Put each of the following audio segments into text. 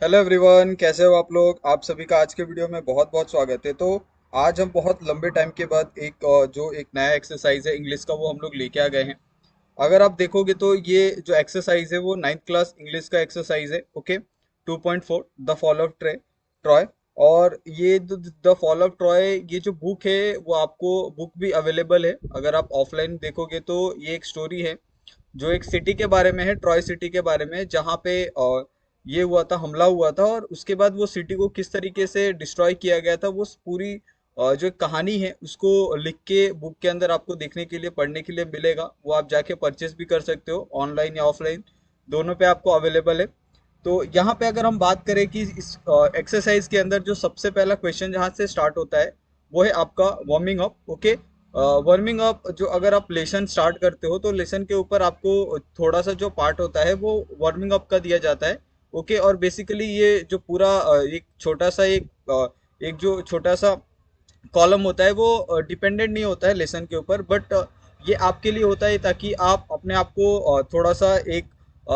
Hello everyone, कैसे हो आप लोग। आप सभी का आज के वीडियो में बहुत बहुत स्वागत है। तो आज हम बहुत लंबे टाइम के बाद जो एक नया एक्सरसाइज है इंग्लिश का, वो हम लोग लेके आ गए हैं। अगर आप देखोगे तो ये जो एक्सरसाइज है वो 9th क्लास इंग्लिश का एक्सरसाइज है। Okay, 2.4 the fall of Troy. और ये द फॉल ऑफ ट्रॉय, ये जो बुक है वो आपको बुक भी अवेलेबल है। अगर आप ऑफलाइन देखोगे तो ये एक स्टोरी है जो एक सिटी के बारे में है, ट्रॉय सिटी के बारे में, जहाँ पे ये हुआ था, हमला हुआ था, और उसके बाद वो सिटी को किस तरीके से डिस्ट्रॉय किया गया था, वो पूरी जो एक कहानी है उसको लिख के बुक के अंदर आपको देखने के लिए, पढ़ने के लिए मिलेगा। वो आप जाके परचेस भी कर सकते हो, ऑनलाइन या ऑफलाइन, दोनों पे आपको अवेलेबल है। तो यहाँ पे अगर हम बात करें कि इस एक्सरसाइज के अंदर जो सबसे पहला क्वेश्चन जहाँ से स्टार्ट होता है वो है आपका warming up. Okay, warming up, जो अगर आप लेसन स्टार्ट करते हो तो लेसन के ऊपर आपको थोड़ा सा जो पार्ट होता है वो वार्मिंग अप का दिया जाता है। ओके, और बेसिकली ये जो पूरा एक छोटा सा एक जो छोटा सा कॉलम होता है वो डिपेंडेंट नहीं होता है लेसन के ऊपर, बट ये आपके लिए होता है ताकि आप अपने आप को थोड़ा सा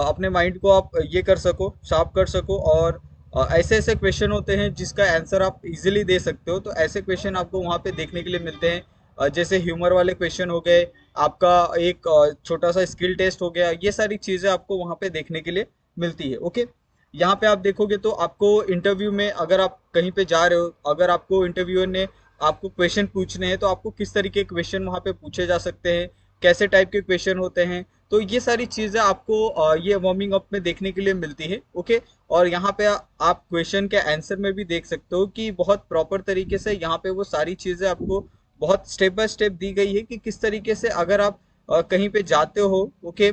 अपने माइंड को आप ये कर सको, शार्प कर सको। और ऐसे ऐसे क्वेश्चन होते हैं जिसका आंसर आप इजीली दे सकते हो, तो ऐसे क्वेश्चन आपको वहाँ पे देखने के लिए मिलते हैं। जैसे ह्यूमर वाले क्वेश्चन हो गए, आपका एक छोटा सा स्किल टेस्ट हो गया, ये सारी चीज़ें आपको वहाँ पे देखने के लिए मिलती है। ओके, यहाँ पे आप देखोगे तो आपको इंटरव्यू में, अगर आप कहीं पे जा रहे हो, अगर आपको इंटरव्यूअर ने आपको क्वेश्चन पूछने हैं तो आपको किस तरीके के क्वेश्चन वहाँ पे पूछे जा सकते हैं, कैसे टाइप के क्वेश्चन होते हैं, तो ये सारी चीज़ें आपको ये वार्मिंग अप में देखने के लिए मिलती है। ओके, और यहाँ पे आप क्वेश्चन के आंसर में भी देख सकते हो कि बहुत प्रॉपर तरीके से यहाँ पे वो सारी चीज़ें आपको बहुत स्टेप बाय स्टेप दी गई है कि किस तरीके से अगर आप कहीं पे जाते हो। ओके,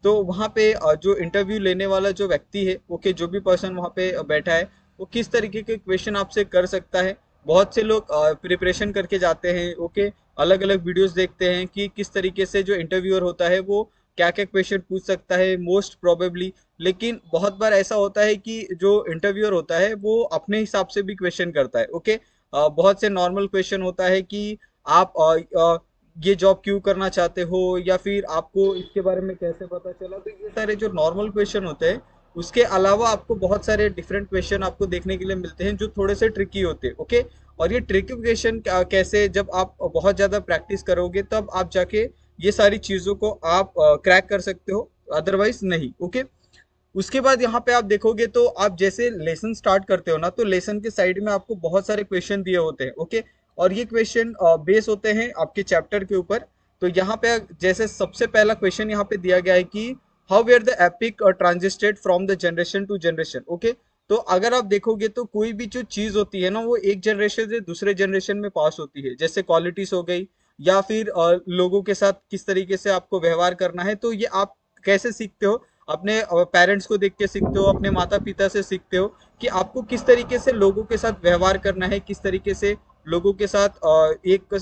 तो वहाँ पे जो इंटरव्यू लेने वाला जो व्यक्ति है, ओके, जो भी पर्सन वहाँ पे बैठा है, वो किस तरीके के क्वेश्चन आपसे कर सकता है। बहुत से लोग प्रिपरेशन करके जाते हैं। ओके, अलग अलग वीडियोस देखते हैं कि किस तरीके से जो इंटरव्यूअर होता है वो क्या क्या क्वेश्चन पूछ सकता है मोस्ट प्रोबेबली। लेकिन बहुत बार ऐसा होता है कि जो इंटरव्यूअर होता है वो अपने हिसाब से भी क्वेश्चन करता है। ओके, बहुत से नॉर्मल क्वेश्चन होता है कि आप ये जॉब क्यों करना चाहते हो, या फिर आपको इसके बारे में कैसे पता चला। तो ये सारे जो नॉर्मल क्वेश्चन होते हैं, उसके अलावा आपको बहुत सारे डिफरेंट क्वेश्चन आपको देखने के लिए मिलते हैं जो थोड़े से ट्रिकी होते हैं। ओके, और ये ट्रिकी क्वेश्चन कैसे, जब आप बहुत ज़्यादा प्रैक्टिस करोगे तब आप जाके ये सारी चीज़ों को आप क्रैक कर सकते हो, अदरवाइज नहीं। ओके, उसके बाद यहाँ पे आप देखोगे तो आप जैसे लेसन स्टार्ट करते हो ना, तो लेसन के साइड में आपको बहुत सारे क्वेश्चन दिए होते हैं। ओके, और ये क्वेश्चन बेस होते हैं आपके चैप्टर के ऊपर। तो यहाँ पे जैसे सबसे पहला क्वेश्चन यहाँ पे दिया गया है कि how were the epic transmitted from the generation to generation. Okay, तो अगर आप देखोगे तो कोई भी जो चीज होती है ना, वो एक जनरेशन से दूसरे जनरेशन में पास होती है। जैसे क्वालिटीज हो गई, या फिर लोगों के साथ किस तरीके से आपको व्यवहार करना है, तो ये आप कैसे सीखते हो, अपने पेरेंट्स को देख के सीखते हो, अपने माता पिता से सीखते हो कि आपको किस तरीके से लोगों के साथ व्यवहार करना है, किस तरीके से लोगों के साथ एक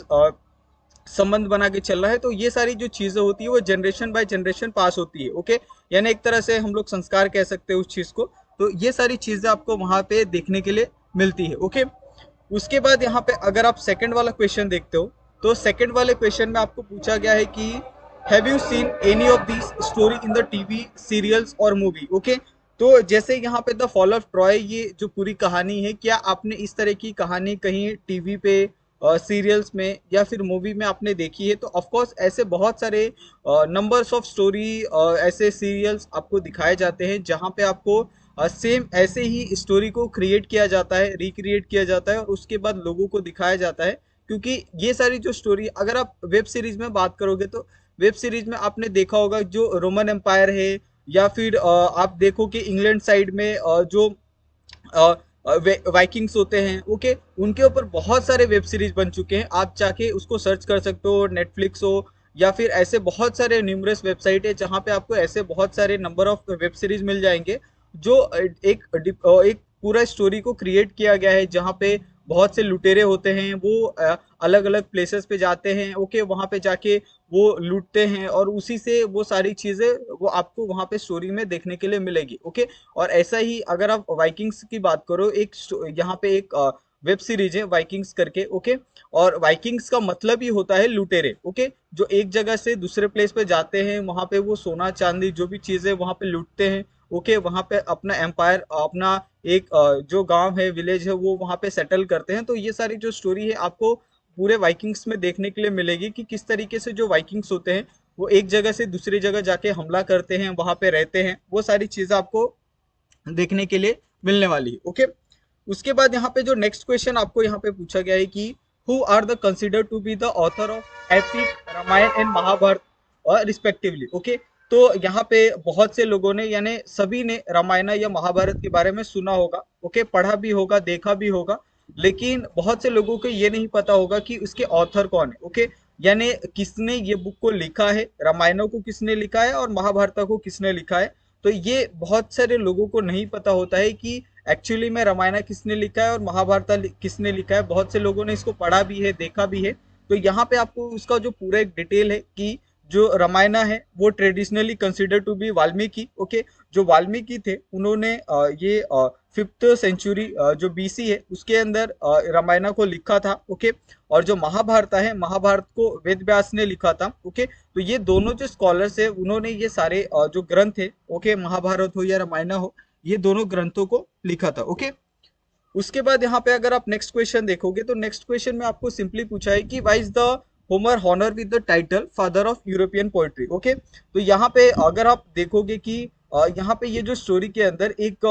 संबंध बना के चल रहा है। तो ये सारी जो चीजें होती है वो जनरेशन बाय जनरेशन पास होती है। ओके, यानी एक तरह से हम लोग संस्कार कह सकते हैं उस चीज को। तो ये सारी चीजें आपको वहां पे देखने के लिए मिलती है। ओके, उसके बाद यहाँ पे अगर आप सेकंड वाला क्वेश्चन देखते हो, तो सेकंड वाले क्वेश्चन में आपको पूछा गया है कि have you seen any of this story in the TV serials और मूवी। ओके, तो जैसे यहाँ पे द फॉल ऑफ ट्रॉय, ये जो पूरी कहानी है, क्या आपने इस तरह की कहानी कहीं टीवी पे, सीरियल्स में या फिर मूवी में आपने देखी है। तो ऑफ कोर्स ऐसे बहुत सारे नंबर्स ऑफ स्टोरी, ऐसे सीरियल्स आपको दिखाए जाते हैं जहाँ पे आपको सेम ऐसे ही स्टोरी को क्रिएट किया जाता है, रिक्रिएट किया जाता है, और उसके बाद लोगों को दिखाया जाता है। क्योंकि ये सारी जो स्टोरी, अगर आप वेब सीरीज में बात करोगे तो वेब सीरीज में आपने देखा होगा जो रोमन एम्पायर है, या फिर आप देखो कि इंग्लैंड साइड में जो वाइकिंग्स होते हैं। ओके, उनके ऊपर बहुत सारे वेब सीरीज बन चुके हैं, आप जाके उसको सर्च कर सकते हो, नेटफ्लिक्स हो या फिर ऐसे बहुत सारे न्यूमरस वेबसाइट है जहाँ पे आपको ऐसे बहुत सारे नंबर ऑफ वेब सीरीज मिल जाएंगे जो एक पूरा स्टोरी को क्रिएट किया गया है, जहाँ पे बहुत से लुटेरे होते हैं, वो अलग अलग प्लेसेस पे जाते हैं। ओके, वहाँ पे जाके वो लूटते हैं, और उसी से वो सारी चीजें वो आपको वहाँ पे स्टोरी में देखने के लिए मिलेगी। ओके, और ऐसा ही अगर आप वाइकिंग्स की बात करो, यहाँ पे एक वेब सीरीज है वाइकिंग्स करके। ओके, और वाइकिंग्स का मतलब ही होता है लुटेरे। ओके, जो एक जगह से दूसरे प्लेस पे जाते हैं, वहां पे वो सोना चांदी जो भी चीजें वहां पे लूटते हैं। ओके, वहां पे अपना एम्पायर, अपना एक जो गांव है, विलेज है, वो वहां पे सेटल करते हैं। तो ये सारी जो स्टोरी है आपको पूरे वाइकिंग्स में देखने के लिए मिलेगी कि किस तरीके से जो वाइकिंग्स होते हैं वो एक जगह से दूसरी जगह जाके हमला करते हैं, वहां पे रहते हैं, वो सारी चीजें आपको देखने के लिए मिलने वाली है। ओके, उसके बाद यहाँ पे जो नेक्स्ट क्वेश्चन आपको यहाँ पे पूछा गया है कि who are the consider to be the author of epic Ramayana and Mahabharata respectively. Okay, तो यहाँ पे बहुत से लोगों ने यानी सभी ने रामायण या महाभारत के बारे में सुना होगा, ओके, पढ़ा भी होगा, देखा भी होगा, लेकिन बहुत से लोगों को ये नहीं पता होगा कि उसके ऑथर कौन है। ओके, यानी किसने ये बुक को लिखा है, रामायणों को किसने लिखा है और महाभारत को किसने लिखा है। तो ये बहुत सारे लोगों को नहीं पता होता है कि एक्चुअली में रामायण किसने लिखा है और महाभारत किसने लिखा है। बहुत से लोगों ने इसको पढ़ा भी है, देखा भी है। तो यहाँ पे आपको उसका जो पूरा एक डिटेल है कि जो रामायण है वो traditionally consider to be Valmiki. Okay, जो वाल्मीकि थे उन्होंने ये 5th सेंचुरी जो बीसी है उसके अंदर रामायण को लिखा था। ओके, और जो महाभारत है, महाभारत को वेद व्यास ने लिखा था। ओके, तो ये दोनों जो स्कॉलर्स है उन्होंने ये सारे जो ग्रंथ है, ओके, महाभारत हो या रामायण हो, ये दोनों ग्रंथों को लिखा था। ओके, उसके बाद यहाँ पे अगर आप नेक्स्ट क्वेश्चन देखोगे तो नेक्स्ट क्वेश्चन में आपको सिंपली पूछा है कि why is the Homer honour with the title father of European poetry. Okay, तो यहाँ पे अगर आप देखोगे कि यहाँ पे ये जो स्टोरी के अंदर एक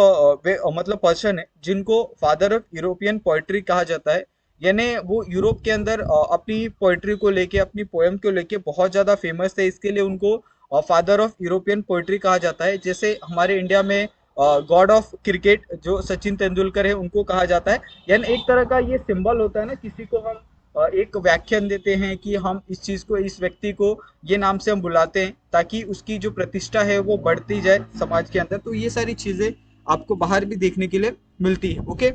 मतलब पर्सन है जिनको फादर ऑफ यूरोपियन पोएट्री कहा जाता है, यानी वो यूरोप के अंदर अपनी पोएट्री को लेके, अपनी पोएम को लेके बहुत ज्यादा फेमस है, इसके लिए उनको फादर ऑफ यूरोपियन पोएट्री कहा जाता है। जैसे हमारे इंडिया में गॉड ऑफ क्रिकेट जो सचिन तेंदुलकर है उनको कहा जाता है। यानी एक तरह का ये सिंबल होता है ना, किसी को हम एक व्याख्यान देते हैं कि हम इस चीज को, इस व्यक्ति को ये नाम से हम बुलाते हैं ताकि उसकी जो प्रतिष्ठा है वो बढ़ती जाए समाज के अंदर। तो ये सारी चीजें आपको बाहर भी देखने के लिए मिलती है। ओके,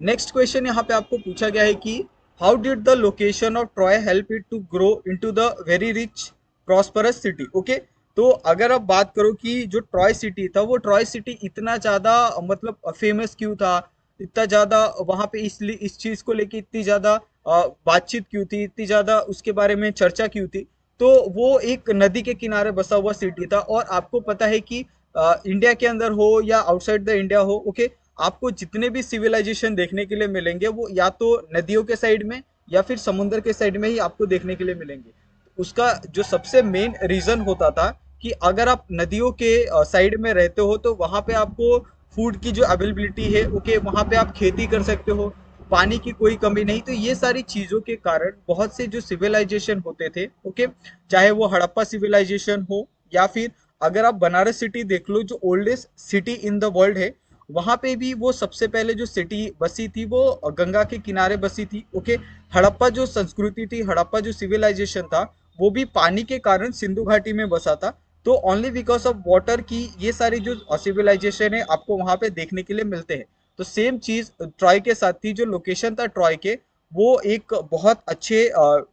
नेक्स्ट क्वेश्चन यहाँ पे आपको पूछा गया है कि how did the location of Troy help it to grow into the very rich prosperous city. Okay, तो अगर आप बात करो कि जो ट्रॉय सिटी था, वो ट्रॉय सिटी इतना ज्यादा मतलब फेमस क्यों था, इतना ज्यादा वहां पे इसलिए इस चीज को लेके इतनी ज्यादा बातचीत क्यों थी, इतनी ज्यादा उसके बारे में चर्चा क्यों थी। तो वो एक नदी के किनारे बसा हुआ सिटी था। और आपको पता है कि इंडिया के अंदर हो या आउटसाइड द इंडिया हो, ओके, आपको जितने भी सिविलाइजेशन देखने के लिए मिलेंगे वो या तो नदियों के साइड में या फिर समुद्र के साइड में ही आपको देखने के लिए मिलेंगे। उसका जो सबसे मेन रीजन होता था कि अगर आप नदियों के साइड में रहते हो तो वहां पे आपको फूड की जो अवेलेबिलिटी है, ओके, वहां पे आप खेती कर सकते हो, पानी की कोई कमी नहीं। तो ये सारी चीजों के कारण बहुत से जो सिविलाइजेशन होते थे, ओके, चाहे वो हड़प्पा सिविलाइजेशन हो या फिर अगर आप बनारस सिटी देख लो जो oldest city in the world है, वहां पे भी वो सबसे पहले जो सिटी बसी थी वो गंगा के किनारे बसी थी। ओके, हड़प्पा जो संस्कृति थी, हड़प्पा जो सिविलाइजेशन था, वो भी पानी के कारण सिंधु घाटी में बसा था। तो ओनली बिकॉज ऑफ वाटर की ये सारी जो सिविलाइजेशन है आपको वहां पे देखने के लिए मिलते हैं। तो सेम चीज ट्रॉय के साथ थी। जो लोकेशन था ट्रॉय के, वो एक बहुत अच्छे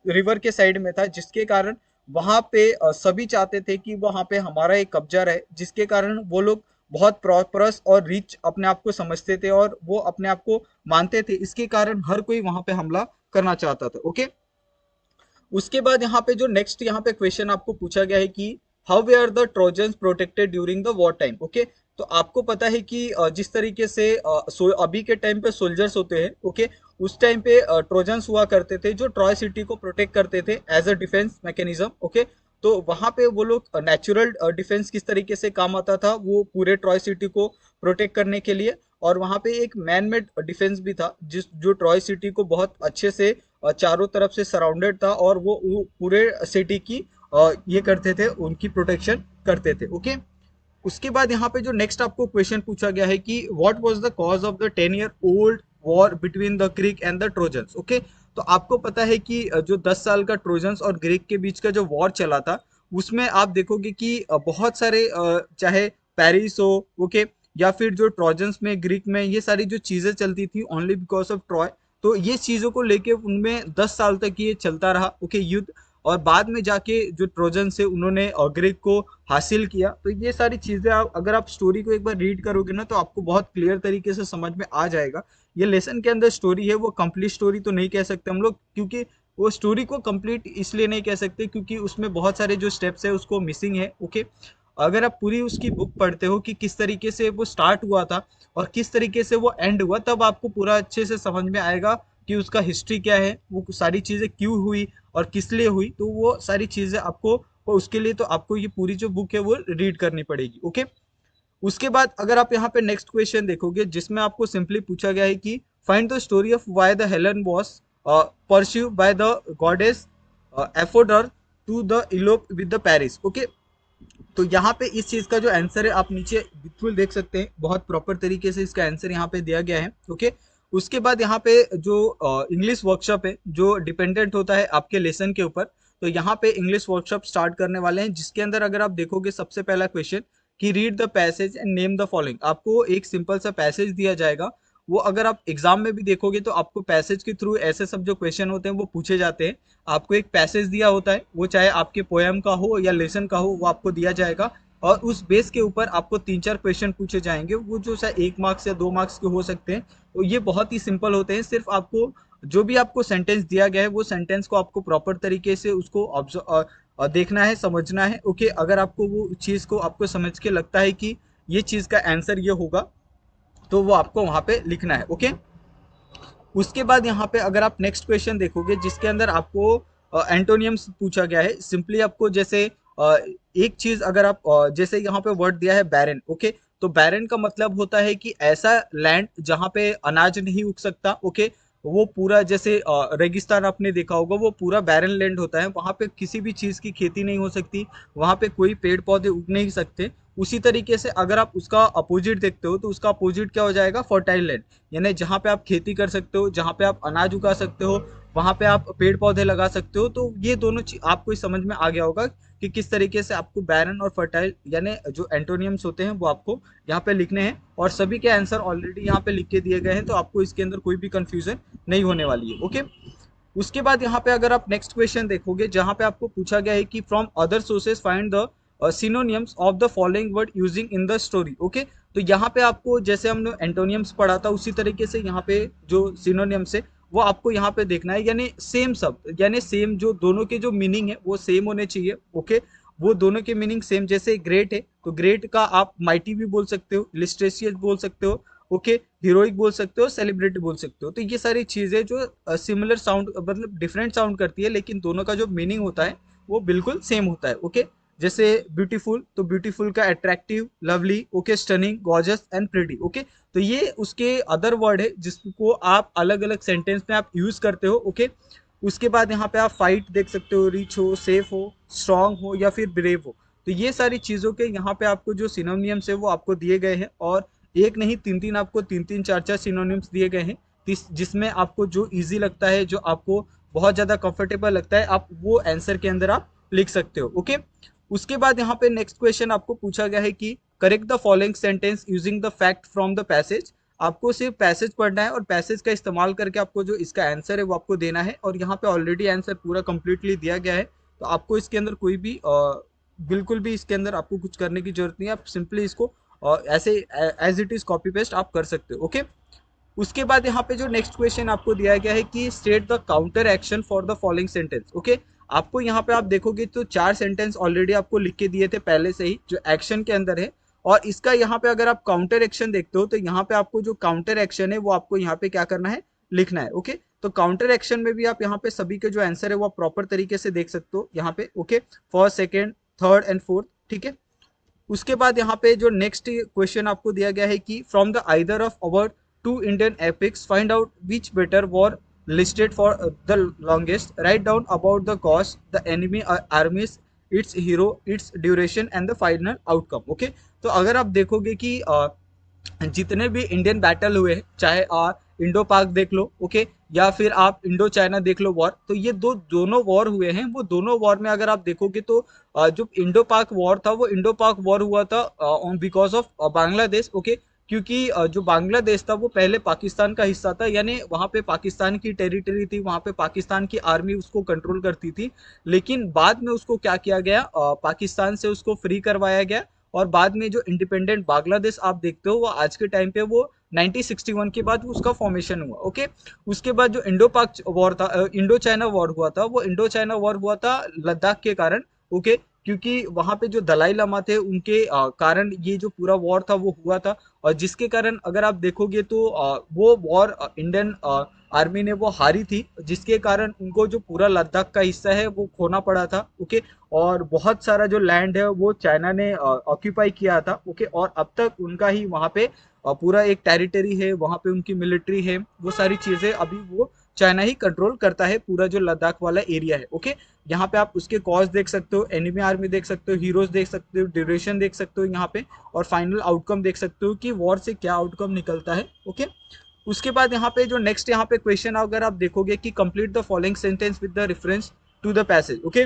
रिवर के साइड में था, जिसके कारण वहां पे सभी चाहते थे कि वहां पे हमारा एक कब्जा रहे, जिसके कारण वो लोग बहुत प्रॉस्परस और रिच अपने आप को समझते थे और वो अपने आप को मानते थे। इसके कारण हर कोई वहां पे हमला करना चाहता था। ओके, उसके बाद यहाँ पे जो नेक्स्ट यहाँ पे क्वेश्चन आपको पूछा गया है कि how were the Trojans protected during the war time. Okay, तो आपको पता है कि जिस तरीके से अभी के टाइम पे सोल्जर्स होते हैं, ओके, उस टाइम पे ट्रोजन्स हुआ करते थे जो ट्रॉय सिटी को प्रोटेक्ट करते थे as a defence mechanism. Okay, तो वहां पे वो लोग नेचुरल डिफेंस किस तरीके से काम आता था वो पूरे ट्रॉय सिटी को प्रोटेक्ट करने के लिए, और वहां पे एक मैन मेड डिफेंस भी था जिस जो ट्रॉय सिटी को बहुत अच्छे से चारों तरफ से सराउंडेड था और वो पूरे सिटी की ये करते थे, उनकी प्रोटेक्शन करते थे। ओके, उसके बाद यहाँ पे जो नेक्स्ट आपको क्वेश्चन पूछा गया है कि what was the cause of the 10 year old war between the Greek and the trojans. Okay, तो आपको पता है कि जो 10 साल का ट्रोजन्स और ग्रीक के बीच का जो वॉर चला था, उसमें आप देखोगे कि बहुत सारे चाहे पेरिस हो, ओके, या फिर जो ट्रोजन्स में, ग्रीक में, ये सारी जो चीजें चलती थी ओनली बिकॉज ऑफ ट्रॉय। तो ये चीजों को लेके उनमें 10 साल तक ये चलता रहा, ओके, युद्ध। और बाद में जाके जो ट्रोजन से उन्होंने ग्रीक को हासिल किया। तो ये सारी चीजें अगर आप स्टोरी को एक बार रीड करोगे ना तो आपको बहुत क्लियर तरीके से समझ में आ जाएगा। ये लेसन के अंदर स्टोरी है, वो कंप्लीट स्टोरी तो नहीं कह सकते हम लोग, क्योंकि वो स्टोरी को कंप्लीट इसलिए नहीं कह सकते क्योंकि उसमें बहुत सारे जो स्टेप्स है उसको मिसिंग है। ओके, अगर आप पूरी उसकी बुक पढ़ते हो कि किस तरीके से वो स्टार्ट हुआ था और किस तरीके से वो एंड हुआ, तब आपको पूरा अच्छे से समझ में आएगा कि उसका हिस्ट्री क्या है, वो सारी चीजें क्यों हुई और किस लिए हुई। तो वो सारी चीजें आपको, और उसके लिए तो आपको ये पूरी जो बुक है वो रीड करनी पड़ेगी। ओके। उसके बाद अगर आप यहाँ पे नेक्स्ट क्वेश्चन देखोगे, जिसमें आपको सिंपली पूछा गया है कि find the story of why the Helen was pursued by the goddess एफोडर to the elope with the Paris. Okay. तो यहाँ पे इस चीज का जो आंसर है आप नीचे बिल्कुल देख सकते हैं, बहुत प्रॉपर तरीके से इसका आंसर यहाँ पे दिया गया है। ओके। उसके बाद यहाँ पे जो इंग्लिश वर्कशॉप है जो डिपेंडेंट होता है आपके लेसन के ऊपर, तो यहाँ पे इंग्लिश वर्कशॉप स्टार्ट करने वाले हैं, जिसके अंदर अगर आप देखोगे सबसे पहला क्वेश्चन कि read the passage and name the following. आपको एक सिंपल सा पैसेज दिया जाएगा, वो अगर आप एग्जाम में भी देखोगे तो आपको पैसेज के थ्रू ऐसे सब जो क्वेश्चन होते हैं वो पूछे जाते हैं। आपको एक पैसेज दिया होता है, वो चाहे आपके पोएम का हो या लेसन का हो, वो आपको दिया जाएगा और उस बेस के ऊपर आपको 3-4 क्वेश्चन पूछे जाएंगे, वो जो शायद 1 मार्क्स या 2 मार्क्स के हो सकते हैं। तो ये बहुत ही सिंपल होते हैं, सिर्फ आपको जो भी आपको सेंटेंस दिया गया है वो सेंटेंस को आपको प्रॉपर तरीके से उसको देखना है, समझना है। ओके। अगर आपको वो चीज़ को आपको समझ के लगता है कि ये चीज़ का आंसर ये होगा, तो वो आपको वहाँ पे लिखना है। ओके। उसके बाद यहाँ पे अगर आप नेक्स्ट क्वेश्चन देखोगे, जिसके अंदर आपको एंटोनियम्स पूछा गया है। सिंपली आपको जैसे एक चीज अगर आप जैसे यहाँ पे वर्ड दिया है बैरन। ओके। तो बैरन का मतलब होता है कि ऐसा लैंड जहाँ पे अनाज नहीं उग सकता। ओके। वो पूरा जैसे रेगिस्तान आपने देखा होगा, वो पूरा बैरन लैंड होता है, वहां पे किसी भी चीज की खेती नहीं हो सकती, वहां पे कोई पेड़ पौधे उग नहीं सकते। उसी तरीके से अगर आप उसका अपोजिट देखते हो तो उसका अपोजिट क्या हो जाएगा, फर्टाइल लैंड, यानी जहाँ पे आप खेती कर सकते हो, जहाँ पे आप अनाज उगा सकते हो, वहां पे आप पेड़ पौधे लगा सकते हो। तो ये दोनों चीज आपको समझ में आ गया होगा कि किस तरीके से आपको बैरन और फर्टाइल यानी जो एंटोनियम्स होते हैं वो आपको यहाँ पे लिखने हैं, और सभी के आंसर ऑलरेडी यहाँ पे लिख के दिए गए हैं, तो आपको इसके अंदर कोई भी कंफ्यूजन नहीं होने वाली है। ओके। उसके बाद यहाँ पे अगर आप नेक्स्ट क्वेश्चन देखोगे, जहाँ पे आपको पूछा गया है कि from other sources find the synonyms of the following word using in the story. Okay. तो यहाँ पे आपको जैसे हमने एंटोनियम्स पढ़ा था, उसी तरीके से यहाँ पे जो सिनोनियम्स है वो आपको यहाँ पे देखना है, यानी सेम शब्द, यानी सेम जो दोनों के जो मीनिंग है वो सेम होने चाहिए। ओके। वो दोनों के मीनिंग सेम, जैसे ग्रेट है तो ग्रेट का आप माइटी भी बोल सकते हो, लिस्ट्रेशियस बोल सकते हो। ओके। हीरोइक बोल सकते हो, सेलिब्रिटी बोल सकते हो। तो ये सारी चीजें जो सिमिलर साउंड मतलब डिफरेंट साउंड करती है, लेकिन दोनों का जो मीनिंग होता है वो बिल्कुल सेम होता है। ओके। जैसे ब्यूटीफुल, तो ब्यूटीफुल का attractive, lovely, okay, stunning, gorgeous and pretty. Okay. तो ये उसके अदर वर्ड है जिसको आप अलग अलग सेंटेंस में आप यूज करते हो। ओके। उसके बाद यहाँ पे आप फाइट देख सकते हो, रिच हो, सेफ हो, स्ट्रांग हो या फिर ब्रेव हो। तो ये सारी चीजों के यहाँ पे आपको जो सिनोनियम्स है वो आपको दिए गए हैं, और एक नहीं तीन तीन, आपको तीन तीन चार चार सिनोनिम्स दिए गए हैं। जिसमें आपको जो इजी लगता है, जो आपको बहुत ज्यादा कंफर्टेबल लगता है, आप वो आंसर के अंदर आप लिख सकते हो। ओके। उसके बाद यहाँ पे नेक्स्ट क्वेश्चन आपको पूछा गया है कि correct the following sentence using the fact from the passage. आपको सिर्फ पैसेज पढ़ना है और पैसेज का इस्तेमाल करके आपको जो इसका आंसर है वो आपको देना है, और यहाँ पे ऑलरेडी आंसर पूरा कंप्लीटली दिया गया है। तो आपको इसके अंदर कोई भी बिल्कुल भी इसके अंदर आपको कुछ करने की जरूरत नहीं है, आप सिंपली इसको ऐसे as it is copy paste आप कर सकते हो। ओके। उसके बाद यहाँ पे जो नेक्स्ट क्वेश्चन आपको दिया गया है कि state the counter action for the following sentence. Okay. आपको यहाँ पे आप देखोगे तो 4 सेंटेंस ऑलरेडी आपको लिख के दिए थे पहले से ही, जो एक्शन के अंदर है। और इसका यहाँ पे अगर आप काउंटर एक्शन देखते हो तो यहाँ पे आपको जो काउंटर एक्शन है वो आपको यहाँ पे क्या करना है, लिखना है। ओके। तो काउंटर एक्शन में भी आप यहाँ पे सभी के जो आंसर है वो आप प्रॉपर तरीके से देख सकते हो यहाँ पे। Okay. First, second, third and fourth. ठीक है। उसके बाद यहाँ पे जो नेक्स्ट क्वेश्चन आपको दिया गया है कि from the either of our two Indian epics find out which better war listed for the longest, write down about the cost, the enemy armies, its hero, its duration and the final outcome। Okay. तो अगर आप देखोगे कि जितने भी Indian battle हुए हैं, चाहे इंडो पाक देख लो, ओके, या फिर आप इंडो चाइना देख लो वॉर, तो ये दोनों वॉर हुए हैं। वो दोनों वॉर में अगर आप देखोगे तो जो इंडो पाक वॉर था वो इंडो पाक वॉर हुआ था बिकॉज ऑफ बांग्लादेश। ओके। क्योंकि जो बांग्लादेश था वो पहले पाकिस्तान का हिस्सा था, यानी वहां पे पाकिस्तान की टेरिटरी थी, वहां पे पाकिस्तान की आर्मी उसको कंट्रोल करती थी। लेकिन बाद में उसको क्या किया गया, पाकिस्तान से उसको फ्री करवाया गया, और बाद में जो इंडिपेंडेंट बांग्लादेश आप देखते हो वो आज के टाइम पे वो 1961 के बाद उसका फॉर्मेशन हुआ। ओके। उसके बाद जो इंडो पाक वॉर था, इंडो चाइना वॉर हुआ था, वो इंडो चाइना वॉर हुआ था लद्दाख के कारण। ओके। क्योंकि वहां पे जो दलाई लामा थे उनके कारण ये जो पूरा वॉर था वो हुआ था। और जिसके कारण अगर आप देखोगे तो वो वॉर इंडियन आर्मी ने वो हारी थी, जिसके कारण उनको जो पूरा लद्दाख का हिस्सा है वो खोना पड़ा था। ओके। और बहुत सारा जो लैंड है वो चाइना ने ऑक्यूपाई किया था। ओके। और अब तक उनका ही वहाँ पे पूरा एक टेरिटरी है, वहाँ पे उनकी मिलिट्री है, वो सारी चीजें अभी वो चाइना ही कंट्रोल करता है, पूरा जो लद्दाख वाला एरिया है। ओके। यहाँ पे आप उसके कॉज देख सकते हो, एनिमी आर्मी देख सकते हो, हीरोज देख सकते हो, ड्यूरेशन देख सकते हो यहाँ पे, और फाइनल आउटकम देख सकते हो कि वॉर से क्या आउटकम निकलता है। ओके। उसके बाद यहाँ पे जो नेक्स्ट यहाँ पे क्वेश्चन अगर आप देखोगे कि complete the following sentence with the reference to the passage. Okay.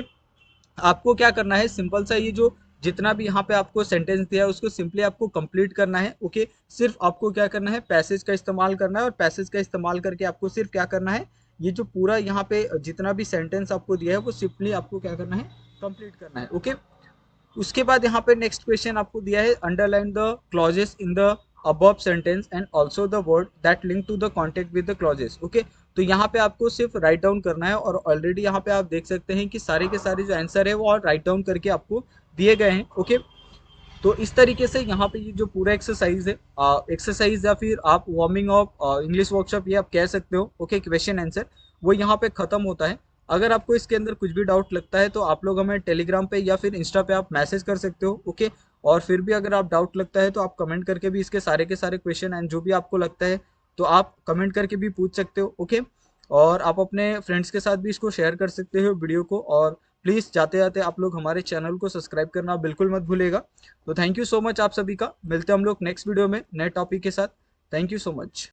आपको क्या करना है, सिंपल सा ये जो जितना भी यहाँ पे आपको सेंटेंस दिया है उसको सिंपली आपको कंप्लीट करना है। ओके। सिर्फ आपको क्या करना है, पैसेज का इस्तेमाल करना है, और पैसेज का इस्तेमाल करके आपको सिर्फ क्या करना है, ये जो पूरा यहाँ पे जितना भी सेंटेंस आपको दिया है वो सिंपली आपको क्या करना है, कंप्लीट करना है। ओके। उसके बाद यहाँ पे नेक्स्ट क्वेश्चन आपको दिया है, underline the clauses in the above sentence and also the word that link to the contact with the clauses. Okay. तो यहाँ पे आपको सिर्फ राइट डाउन करना है, और ऑलरेडी यहाँ पे आप देख सकते हैं कि सारे के सारे जो आंसर है वो और राइट डाउन करके आपको दिए गए हैं। ओके। तो इस तरीके से यहाँ पे ये जो पूरा एक्सरसाइज है, एक्सरसाइज या फिर आप वार्मिंग ऑफ इंग्लिश वर्कशॉप ये आप कह सकते हो। ओके। क्वेश्चन आंसर वो यहाँ पे खत्म होता है। अगर आपको इसके अंदर कुछ भी डाउट लगता है तो आप लोग हमें टेलीग्राम पे या फिर इंस्टा पे आप मैसेज कर सकते हो। ओके। और फिर भी अगर आप डाउट लगता है तो आप कमेंट करके भी इसके सारे के सारे क्वेश्चन एंड जो भी आपको लगता है तो आप कमेंट करके भी पूछ सकते हो। ओके। और आप अपने फ्रेंड्स के साथ भी इसको शेयर कर सकते हो वीडियो को। और प्लीज़ जाते जाते आप लोग हमारे चैनल को सब्सक्राइब करना बिल्कुल मत भूलेगा। तो थैंक यू सो मच आप सभी का, मिलते हैं हम लोग नेक्स्ट वीडियो में नए टॉपिक के साथ। Thank you so much.